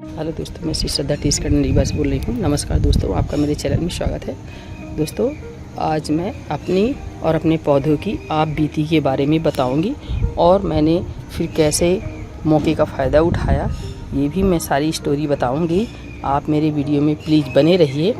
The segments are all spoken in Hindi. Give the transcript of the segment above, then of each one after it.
हेलो दोस्तों, मैं श्री श्रद्धा टी गार्डन रीवा से बोल रही हूँ। नमस्कार दोस्तों, आपका मेरे चैनल में स्वागत है। दोस्तों, आज मैं अपनी और अपने पौधों की आप बीती के बारे में बताऊंगी और मैंने फिर कैसे मौके का फ़ायदा उठाया, ये भी मैं सारी स्टोरी बताऊंगी। आप मेरे वीडियो में प्लीज़ बने रहिए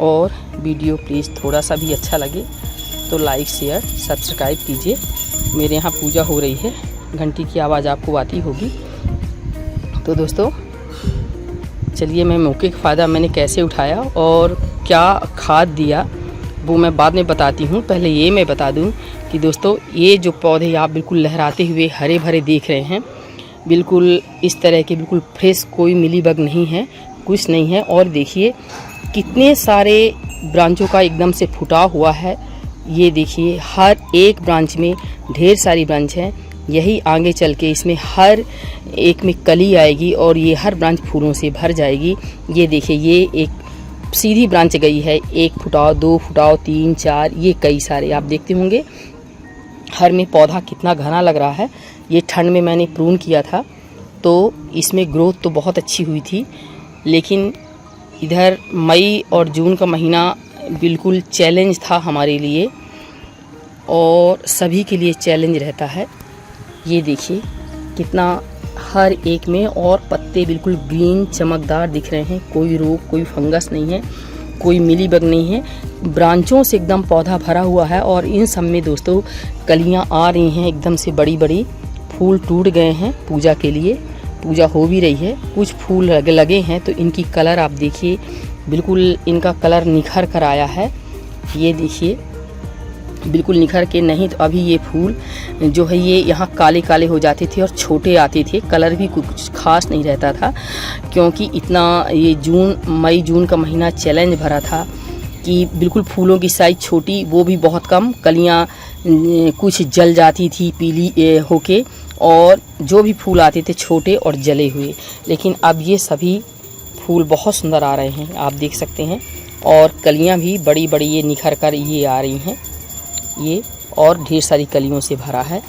और वीडियो प्लीज़ थोड़ा सा भी अच्छा लगे तो लाइक शेयर सब्सक्राइब कीजिए। मेरे यहाँ पूजा हो रही है, घंटी की आवाज़ आपको आती होगी। तो दोस्तों चलिए, मैं मौके का फ़ायदा मैंने कैसे उठाया और क्या खाद दिया वो मैं बाद में बताती हूँ। पहले ये मैं बता दूँ कि दोस्तों, ये जो पौधे आप बिल्कुल लहराते हुए हरे भरे देख रहे हैं, बिल्कुल इस तरह के बिल्कुल फ्रेश, कोई मिलीबग नहीं है, कुछ नहीं है। और देखिए कितने सारे ब्रांचों का एकदम से फुटा हुआ है। ये देखिए हर एक ब्रांच में ढेर सारी ब्रांच हैं। यही आगे चल के इसमें हर एक में कली आएगी और ये हर ब्रांच फूलों से भर जाएगी। ये देखिए, ये एक सीधी ब्रांच गई है, 1 फुटाव 2 फुटाव 3 4, ये कई सारे आप देखते होंगे। हर में पौधा कितना घना लग रहा है। ये ठंड में मैंने प्रून किया था तो इसमें ग्रोथ तो बहुत अच्छी हुई थी, लेकिन इधर मई और जून का महीना बिल्कुल चैलेंज था हमारे लिए और सभी के लिए चैलेंज रहता है। ये देखिए कितना हर एक में, और पत्ते बिल्कुल ग्रीन चमकदार दिख रहे हैं। कोई रोग, कोई फंगस नहीं है, कोई मिलीबग नहीं है। ब्रांचों से एकदम पौधा भरा हुआ है और इन सब में दोस्तों कलियां आ रही हैं एकदम से बड़ी बड़ी। फूल टूट गए हैं पूजा के लिए, पूजा हो भी रही है। कुछ फूल लगे हैं तो इनकी कलर आप देखिए, बिल्कुल इनका कलर निखर कर आया है। ये देखिए बिल्कुल निखर के, नहीं तो अभी ये फूल जो है ये यहाँ काले काले हो जाते थे और छोटे आते थे, कलर भी कुछ खास नहीं रहता था, क्योंकि इतना ये मई जून का महीना चैलेंज भरा था कि बिल्कुल फूलों की साइज़ छोटी, वो भी बहुत कम, कलियाँ कुछ जल जाती थी पीली होके, और जो भी फूल आते थे छोटे और जले हुए। लेकिन अब ये सभी फूल बहुत सुंदर आ रहे हैं, आप देख सकते हैं, और कलियाँ भी बड़ी बड़ी ये निखर कर ये आ रही हैं। ये और ढेर सारी कलियों से भरा है।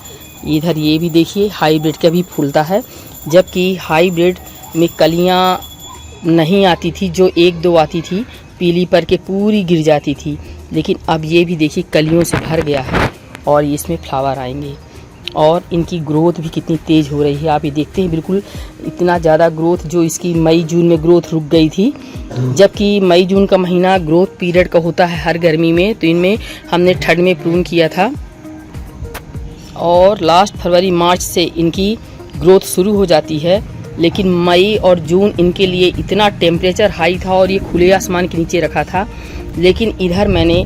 इधर ये भी देखिए हाइब्रिड का भी फूलता है, जबकि हाइब्रिड में कलियां नहीं आती थी, जो 1-2 आती थी पीली पर के पूरी गिर जाती थी। लेकिन अब ये भी देखिए कलियों से भर गया है और इसमें फ्लावर आएंगे और इनकी ग्रोथ भी कितनी तेज़ हो रही है। आप ये देखते हैं बिल्कुल इतना ज़्यादा ग्रोथ, जो इसकी मई जून में ग्रोथ रुक गई थी, जबकि मई जून का महीना ग्रोथ पीरियड का होता है हर गर्मी में। तो इनमें हमने ठंड में प्रून किया था और लास्ट फरवरी मार्च से इनकी ग्रोथ शुरू हो जाती है। लेकिन मई और जून इनके लिए इतना टेम्परेचर हाई था और ये खुले आसमान के नीचे रखा था। लेकिन इधर मैंने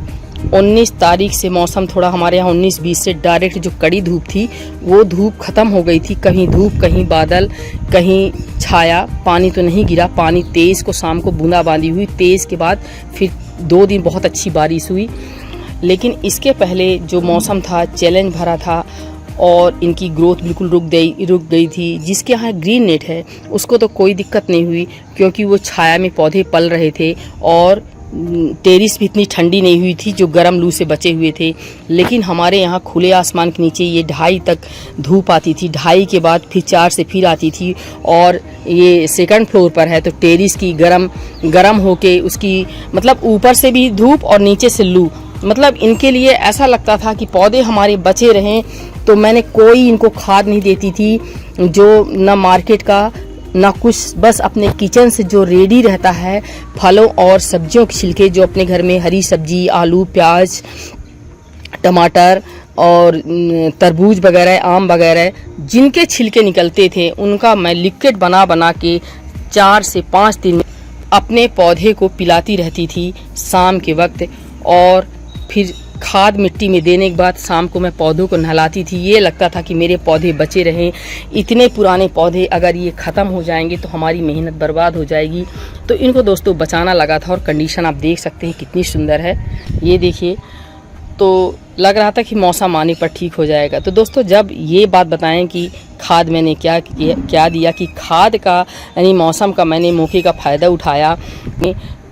19 तारीख से मौसम थोड़ा हमारे यहाँ 19-20 से डायरेक्ट जो कड़ी धूप थी वो धूप ख़त्म हो गई थी। कहीं धूप, कहीं बादल, कहीं छाया, पानी तो नहीं गिरा। पानी तेज़ को शाम को बूंदाबांदी हुई, तेज़ के बाद फिर 2 दिन बहुत अच्छी बारिश हुई। लेकिन इसके पहले जो मौसम था चैलेंज भरा था और इनकी ग्रोथ बिल्कुल रुक गई थी। जिसके यहाँ ग्रीन नेट है उसको तो कोई दिक्कत नहीं हुई, क्योंकि वो छाया में पौधे पल रहे थे और टेरिस भी इतनी ठंडी नहीं हुई थी, जो गर्म लू से बचे हुए थे। लेकिन हमारे यहाँ खुले आसमान के नीचे ये 2:30 तक धूप आती थी, 2:30 के बाद फिर 4 से फिर आती थी। और ये सेकंड फ्लोर पर है तो टेरिस की गरम होके उसकी मतलब ऊपर से भी धूप और नीचे से लू, मतलब इनके लिए ऐसा लगता था कि पौधे हमारे बचे रहें। तो मैंने कोई इनको खाद नहीं देती थी, जो न मार्केट का ना कुछ, बस अपने किचन से जो रेडी रहता है, फलों और सब्जियों के छिलके, जो अपने घर में हरी सब्जी, आलू, प्याज, टमाटर और तरबूज वगैरह, आम वगैरह, जिनके छिलके निकलते थे उनका मैं लिक्विड बना के 4 से 5 दिन में अपने पौधे को पिलाती रहती थी शाम के वक्त। और फिर खाद मिट्टी में देने के बाद शाम को मैं पौधों को नहलाती थी। ये लगता था कि मेरे पौधे बचे रहें। इतने पुराने पौधे अगर ये ख़त्म हो जाएंगे तो हमारी मेहनत बर्बाद हो जाएगी। तो इनको दोस्तों बचाना लगा था और कंडीशन आप देख सकते हैं कितनी सुंदर है। ये देखिए, तो लग रहा था कि मौसम आने पर ठीक हो जाएगा। तो दोस्तों, जब ये बात बताएं कि खाद मैंने क्या दिया, कि खाद का यानी मौसम का मैंने मौके का फ़ायदा उठाया।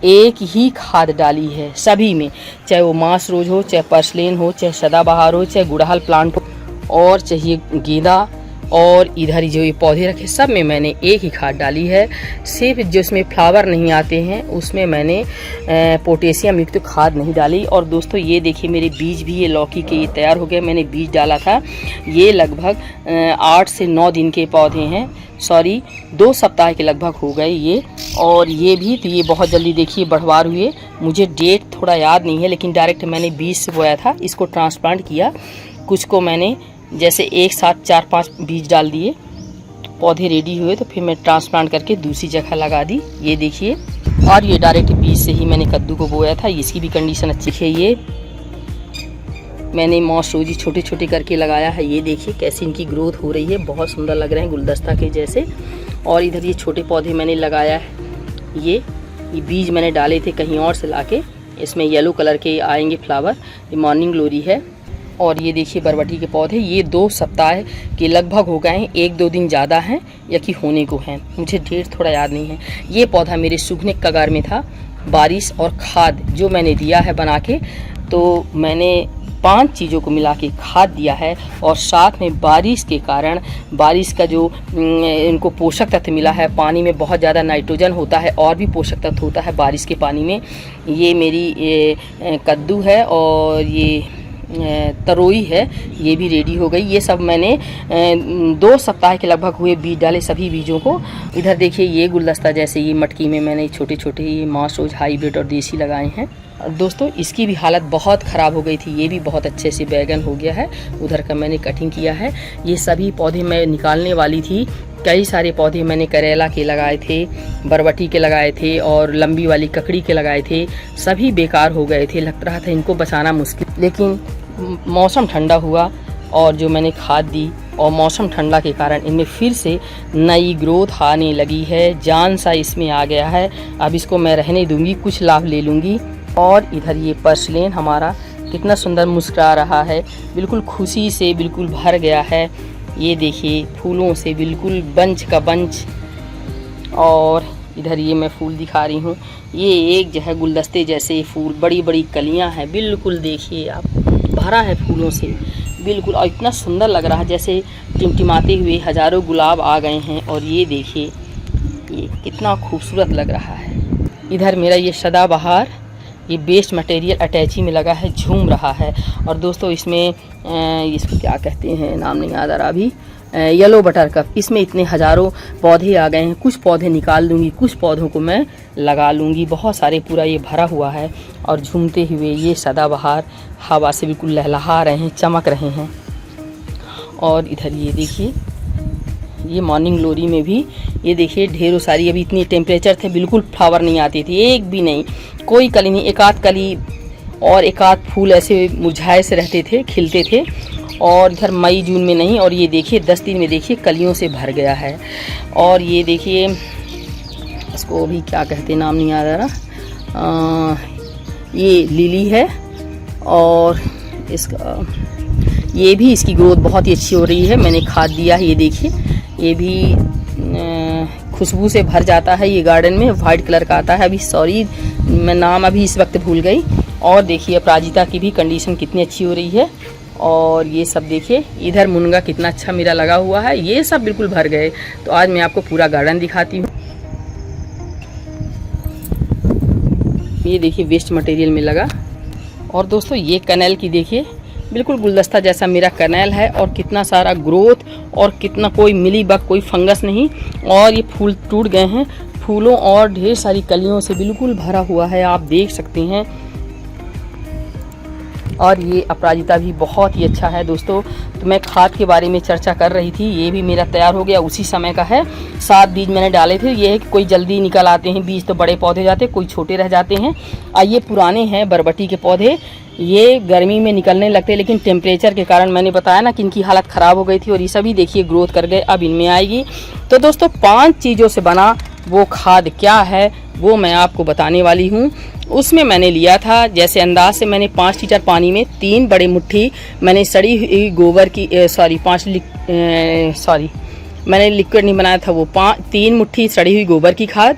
एक ही खाद डाली है सभी में, चाहे वो मास रोज हो, चाहे पर्सलेन हो, चाहे सदाबहार हो, चाहे गुड़हल प्लांट हो, और चाहिए गेंदा और इधर जो ये पौधे रखे सब में मैंने एक ही खाद डाली है। सिर्फ जो इसमें फ्लावर नहीं आते हैं उसमें मैंने पोटेशियम युक्त खाद नहीं डाली। और दोस्तों ये देखिए मेरे बीज भी ये लौकी के ये तैयार हो गए। मैंने बीज डाला था, ये लगभग 8 से 9 दिन के पौधे हैं, सॉरी 2 सप्ताह के लगभग हो गए ये। और ये भी तो ये बहुत जल्दी देखिए बढ़वार हुए। मुझे डेट थोड़ा याद नहीं है, लेकिन डायरेक्ट मैंने बीज से बोया था, इसको ट्रांसप्लांट किया। कुछ को मैंने जैसे एक साथ 4-5 बीज डाल दिए, पौधे रेडी हुए तो फिर मैं ट्रांसप्लांट करके दूसरी जगह लगा दी, ये देखिए। और ये डायरेक्ट बीज से ही मैंने कद्दू को बोया था, इसकी भी कंडीशन अच्छी है। ये मैंने मॉस रोजी छोटे छोटे करके लगाया है, ये देखिए कैसी इनकी ग्रोथ हो रही है, बहुत सुंदर लग रहे हैं गुलदस्ता के जैसे। और इधर ये छोटे पौधे मैंने लगाया है, ये बीज मैंने डाले थे कहीं और से लाके, इसमें येलो कलर के आएंगे फ्लावर, ये मॉर्निंग ग्लोरी है। और ये देखिए बरबटी के पौधे, ये 2 सप्ताह के लगभग हो गए हैं, 1-2 दिन ज़्यादा हैं या कि होने को हैं, मुझे डेट थोड़ा याद नहीं है। ये पौधा मेरे सूखने कगार में था। बारिश और खाद जो मैंने दिया है बना के, तो मैंने 5 चीज़ों को मिला के खाद दिया है। और साथ में बारिश के कारण बारिश का जो इनको पोषक तत्व मिला है, पानी में बहुत ज़्यादा नाइट्रोजन होता है और भी पोषक तत्व होता है बारिश के पानी में। ये मेरी कद्दू है और ये तरोई है, ये भी रेडी हो गई। ये सब मैंने 2 सप्ताह के लगभग हुए बीज डाले सभी बीजों को। इधर देखिए ये गुलदस्ता जैसे ये मटकी में मैंने छोटे छोटे ये मॉस रोज हाइब्रिड और देसी लगाए हैं। दोस्तों इसकी भी हालत बहुत ख़राब हो गई थी, ये भी बहुत अच्छे से बैगन हो गया है। उधर का मैंने कटिंग किया है। ये सभी पौधे मैं निकालने वाली थी, कई सारे पौधे मैंने करेला के लगाए थे, बरबटी के लगाए थे और लंबी वाली ककड़ी के लगाए थे, सभी बेकार हो गए थे। लग रहा था इनको बचाना मुश्किल, लेकिन मौसम ठंडा हुआ और जो मैंने खाद दी और मौसम ठंडा के कारण इनमें फिर से नई ग्रोथ आने लगी है, जान सा इसमें आ गया है। अब इसको मैं रहने दूंगी, कुछ लाभ ले लूँगी। और इधर ये पर्सलेन हमारा कितना सुंदर मुस्कुरा रहा है, बिल्कुल खुशी से बिल्कुल भर गया है। ये देखिए फूलों से बिल्कुल बंच का बंच। और इधर ये मैं फूल दिखा रही हूँ, ये एक जो है गुलदस्ते जैसे फूल, बड़ी बड़ी कलियाँ हैं, बिल्कुल देखिए आप, भरा है फूलों से बिल्कुल। और इतना सुंदर लग रहा है जैसे टिमटिमाते हुए हज़ारों गुलाब आ गए हैं। और ये देखिए ये कितना खूबसूरत लग रहा है। इधर मेरा ये सदाबहार, ये वेस्ट मटेरियल अटैची में लगा है, झूम रहा है। और दोस्तों इसमें इसको क्या कहते हैं, नाम नहीं याद आ रहा अभी, येलो बटर कप, इसमें इतने हज़ारों पौधे आ गए हैं। कुछ पौधे निकाल दूंगी, कुछ पौधों को मैं लगा लूँगी, बहुत सारे पूरा ये भरा हुआ है। और झूमते हुए ये सदाबहार हवा से बिल्कुल लहलहा रहे हैं, चमक रहे हैं। और इधर ये देखिए ये मॉर्निंग ग्लोरी में भी ये देखिए ढेरों सारी, अभी इतनी टेम्परेचर थे बिल्कुल फ्लावर नहीं आती थी, एक भी नहीं, कोई कली नहीं, एक आध कली और एक आध फूल ऐसे मुरझाए से रहते थे, खिलते थे। और इधर मई जून में नहीं। और ये देखिए 10 दिन में देखिए कलियों से भर गया है। और ये देखिए इसको भी क्या कहते, नाम नहीं याद आ रहा, ये लिली है। और इसका ये भी, इसकी ग्रोथ बहुत ही अच्छी हो रही है, मैंने खाद दिया है। ये देखिए ये भी खुशबू से भर जाता है, ये गार्डन में वाइट कलर का आता है। अभी सॉरी मैं नाम अभी इस वक्त भूल गई। और देखिए अपराजिता की भी कंडीशन कितनी अच्छी हो रही है। और ये सब देखिए इधर मुनगा कितना अच्छा मेरा लगा हुआ है, ये सब बिल्कुल भर गए। तो आज मैं आपको पूरा गार्डन दिखाती हूँ। ये देखिए वेस्ट मटेरियल में लगा। और दोस्तों ये कनेल की देखिए, बिल्कुल गुलदस्ता जैसा मेरा कनेल है और कितना सारा ग्रोथ और कितना, कोई मिलीबग कोई फंगस नहीं। और ये फूल टूट गए हैं, फूलों और ढेर सारी कलियों से बिल्कुल भरा हुआ है, आप देख सकते हैं। और ये अपराजिता भी बहुत ही अच्छा है दोस्तों। तो मैं खाद के बारे में चर्चा कर रही थी, ये भी मेरा तैयार हो गया, उसी समय का है। 7 बीज मैंने डाले थे। ये है कि कोई जल्दी निकल आते हैं बीज, तो बड़े पौधे जाते हैं, कोई छोटे रह जाते हैं। ये पुराने हैं बरबटी के पौधे, ये गर्मी में निकलने लगते हैं, लेकिन टेम्परेचर के कारण मैंने बताया ना कि इनकी हालत ख़राब हो गई थी। और ये सभी देखिए ग्रोथ कर गए, अब इनमें आएगी। तो दोस्तों 5 चीज़ों से बना वो खाद क्या है वो मैं आपको बताने वाली हूँ। उसमें मैंने लिया था, जैसे अंदाज से मैंने 5 लीटर पानी में 3 बड़े मुट्ठी मैंने सड़ी हुई गोबर की मैंने लिक्विड नहीं बनाया था, वो 3 मुट्ठी सड़ी हुई गोबर की खाद।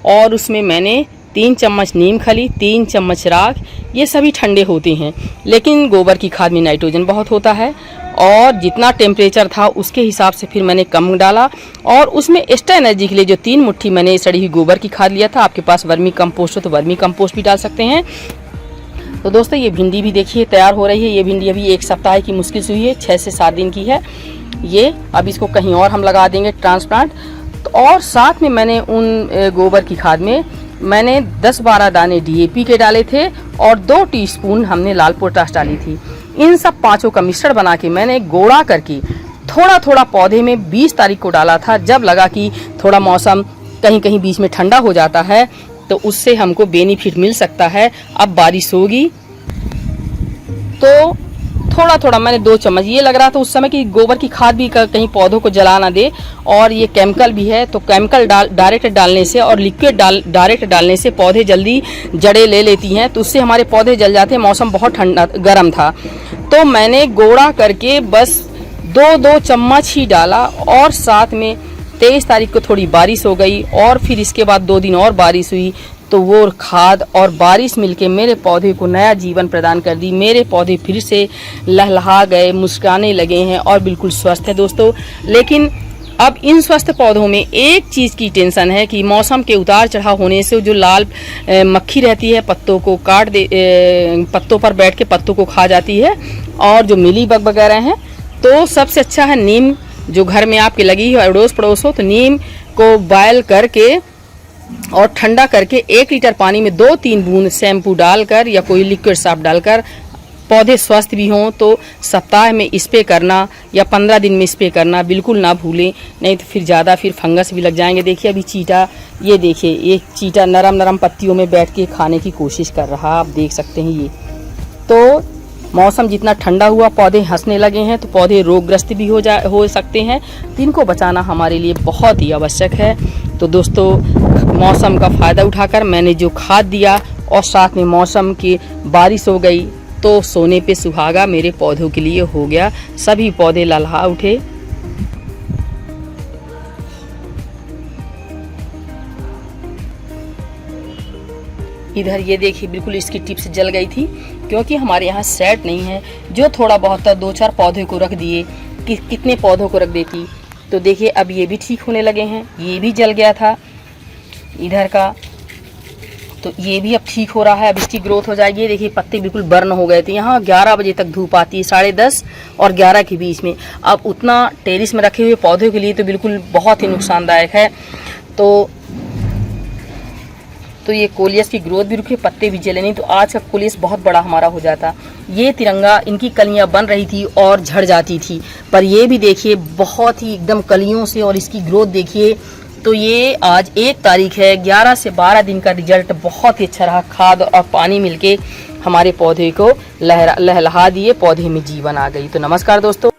और उसमें मैंने 3 चम्मच नीम खली, 3 चम्मच राख, ये सभी ठंडे होते हैं। लेकिन गोबर की खाद में नाइट्रोजन बहुत होता है और जितना टेम्परेचर था उसके हिसाब से फिर मैंने कम डाला। और उसमें एक्स्ट्रा एनर्जी के लिए जो 3 मुट्ठी मैंने सड़ी हुई गोबर की खाद लिया था, आपके पास वर्मी कंपोस्ट हो तो वर्मी कंपोस्ट भी डाल सकते हैं। तो दोस्तों ये भिंडी भी देखिए तैयार हो रही है। ये भिंडी अभी 1 सप्ताह की मुश्किल से हुई है, 6 से 7 दिन की है ये। अब इसको कहीं और हम लगा देंगे ट्रांसप्लांट। तो और साथ में मैंने उन गोबर की खाद में मैंने 10-12 दाने DAP के डाले थे और 2 टीस्पून हमने लाल पोटाश डाली थी। इन सब 5 का मिश्रण बना के मैंने गोड़ा करके थोड़ा थोड़ा पौधे में 20 तारीख को डाला था। जब लगा कि थोड़ा मौसम कहीं कहीं बीच में ठंडा हो जाता है तो उससे हमको बेनिफिट मिल सकता है। अब बारिश होगी तो थोड़ा थोड़ा मैंने 2 चम्मच, ये लग रहा था उस समय कि गोबर की खाद भी कहीं पौधों को जला ना दे और ये केमिकल भी है, तो केमिकल डायरेक्ट डालने से और लिक्विड डायरेक्ट डालने से पौधे जल्दी जड़ें ले लेती हैं, तो उससे हमारे पौधे जल जाते हैं। मौसम बहुत ठंडा गर्म था तो मैंने गोड़ा करके बस 2-2 चम्मच ही डाला। और साथ में 23 तारीख को थोड़ी बारिश हो गई और फिर इसके बाद 2 दिन और बारिश हुई, तो वो खाद और बारिश मिलके मेरे पौधे को नया जीवन प्रदान कर दी। मेरे पौधे फिर से लहलहा गए, मुस्कुराने लगे हैं और बिल्कुल स्वस्थ है दोस्तों। लेकिन अब इन स्वस्थ पौधों में एक चीज़ की टेंशन है कि मौसम के उतार चढ़ाव होने से जो लाल मक्खी रहती है पत्तों को काट दे, पत्तों पर बैठ के पत्तों को खा जाती है, और जो मिली बग वगैरह हैं। तो सबसे अच्छा है नीम, जो घर में आपके लगी हो अड़ोस पड़ोस हो, तो नीम को बॉयल करके और ठंडा करके 1 लीटर पानी में 2-3 बूंद शैम्पू डालकर या कोई लिक्विड साफ डालकर पौधे स्वस्थ भी हों तो सप्ताह में स्प्रे करना या 15 दिन में स्प्रे करना बिल्कुल ना भूलें, नहीं तो फिर ज़्यादा फिर फंगस भी लग जाएंगे। देखिए अभी चीटा, ये देखिए ये चीटा नरम नरम पत्तियों में बैठ के खाने की कोशिश कर रहा, आप देख सकते हैं ये। तो मौसम जितना ठंडा हुआ पौधे हंसने लगे हैं, तो पौधे रोगग्रस्त भी हो सकते हैं, तो इनको बचाना हमारे लिए बहुत ही आवश्यक है। तो दोस्तों मौसम का फ़ायदा उठाकर मैंने जो खाद दिया और साथ में मौसम की बारिश हो गई तो सोने पे सुहागा मेरे पौधों के लिए हो गया। सभी पौधे ललहा उठे। इधर ये देखिए बिल्कुल इसकी टिप्स जल गई थी क्योंकि हमारे यहाँ सेट नहीं है। जो थोड़ा बहुत 2-4 पौधे को रख दिए कि कितने पौधों को रख देती। तो देखिए अब ये भी ठीक होने लगे हैं, ये भी जल गया था इधर का, तो ये भी अब ठीक हो रहा है। अब इसकी ग्रोथ हो जाएगी। देखिए पत्ते बिल्कुल बर्न हो गए थे। यहाँ 11 बजे तक धूप आती है, 10:30 और 11 के बीच में। अब उतना टेरिस में रखे हुए पौधों के लिए तो बिल्कुल बहुत ही नुकसानदायक है। तो ये कोलियस की ग्रोथ भी रुकी, पत्ते भी जले नहीं, तो आज का कोलियस बहुत बड़ा हमारा हो जाता। ये तिरंगा, इनकी कलियां बन रही थी और झड़ जाती थी, पर ये भी देखिए बहुत ही एकदम कलियों से, और इसकी ग्रोथ देखिए। तो ये आज 1 तारीख है, 11 से 12 दिन का रिजल्ट बहुत ही अच्छा रहा। खाद और पानी मिलके हमारे पौधे को लहलहा दिए, पौधे में जीवन आ गई। तो नमस्कार दोस्तों।